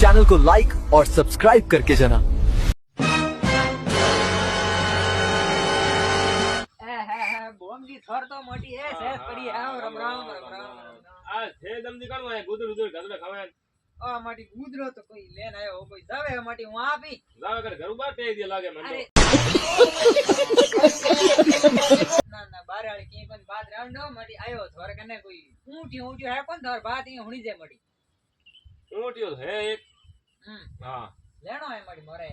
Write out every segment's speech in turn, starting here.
Channel को like और subscribe करके जाना। બોમજી થોર તો મોટી હે સેસ પડી આવ રમ રામ આ છે દમજી કાણો હે ગુદર ઉદર ઘરને ખવાય આ માટી ગુદરો તો કોઈ લેન આયો હો કોઈ જાવે માટી હું આપી જાવે કર ઘર બાર તે દે લાગે મને ના ના બારાળી કી પણ બાદ રાઉન્ડ માટી આયો થોર કને કોઈ ઊંટી હે પણ થોર બાત અહીં હુણી જાય માટી ઊંટિયો હે એક હા લેણો હે માટી મોરે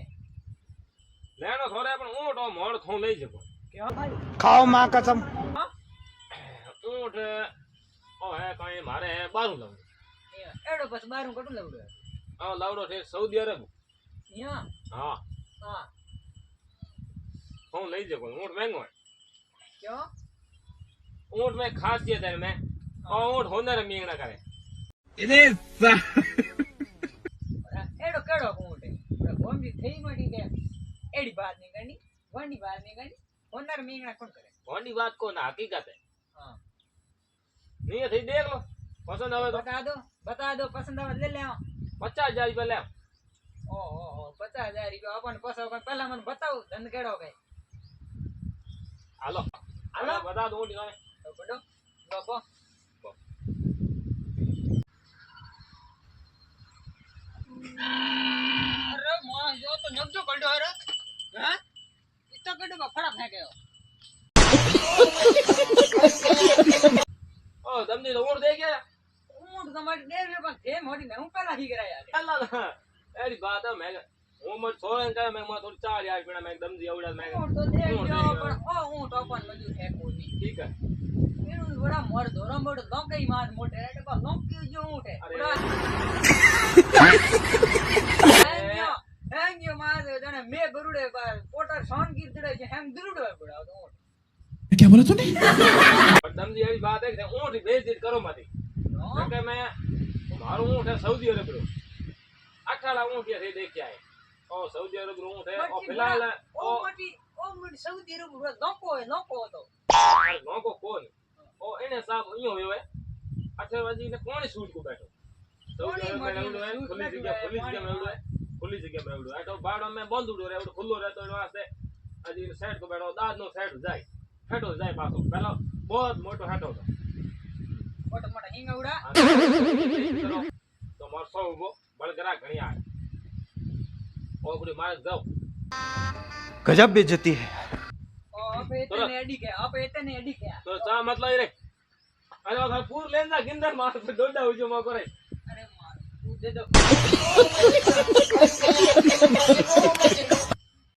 લેણો થોરે પણ ઊંટો મોડ થો લઈ જકો કેવા ભાઈ खाओ मां कसम ઊંટ ઓ હે કાઈ મારે હે બારું લાવ એડો બસ બારું કટું લવડો આ લાવડો છે સૌદી અરબ યા હા હા હું લઈ જકો ઊંટ મહેંગો હે ક્યો ઊંટ में खासियत है मैं और ऊंट होनर मींगना करे એડો કેડો ઊંટ હે બોમજી થઈ માટી કે એડી બાત નહીં ગણી વંડી બાત નહીં ગણી હોનર મીંગણા કોણ કરે होनी बात को ना हकीकत है हां नहीं थी देख लो पसंद आवे तो बता दो पसंद आवे ले ले 50,000 रुपया ले ओहो 50,000 रुपया अपन पसाव कर पहला मन बताओ धन केड़ो गए हालो हालो बता दो ऊंट गाने तो बड़ो बाबा अरे मां जो तो नब्जो कड़ो है रे हैं इतना कड़ो में फड़ा फेंक गयो ओ दमनी तो ऊंट दे गया ऊंट તમારી દેર મે પણ થે મોડી ને હું પેલા હી કરાયા अल्लाह ना एडी बात है मैं उमर छोड़न का मैं थोड़ी 4 यार बिना मैं दम दी औड़ा मैं ऊंट तो दे गयो પણ ઓ ऊंट अपन मजू है कोनी ठीक है એનું બડા મોર ધોરમ બડ લોકઈ માર મોટે એટલે કો લોકઈ જો ઊંટ હે હેંગ્યો માર જણે મે ગરુડે બાર પોટર સોન કીધડે છે હેમ ગરુડે બડા તો ઊંટ क्या बोला तूने पर दम दी एडी बात है कि ऊंट बेइज्जत करो मत क्योंकि मैं मारो ऊंट है सऊदी अरब रो 18 ऊंट ये देख के आए ओ सऊदी अरब रो ऊंट है और फिलहाल ओ मटी સૌદી અરબ લોકો હતો લોકો કોણ ઓ એને સાબ અહીંયા હોયો હે 8 વાજી ને કોણ શૂટ કો બેઠો સऊदी अरब में रहलो है खुली जगह में रहलो है खुली जगह में रहलो है तो बाड़ो में बंद उड़ो रे उड़ खुल्लो रहतो एनो वास्ते अजी साइड को बैठो दाद नो साइड जाए हेठो जाए पाछो पहला बहुत मोटो हेठो હતો મોટો મોટો હિંગવડા તો માર સો ઉભો બળગરા ઘણી આ ઓ બડી માર જાવ गजब बेइज्जती है ઓ આપે એતને એડી કે તો ચા મતલબ રે અરે ઓધર પૂર લેંદા ગિંદર માર ડોડા ઉજો માં કરે અરે માર તું દે દો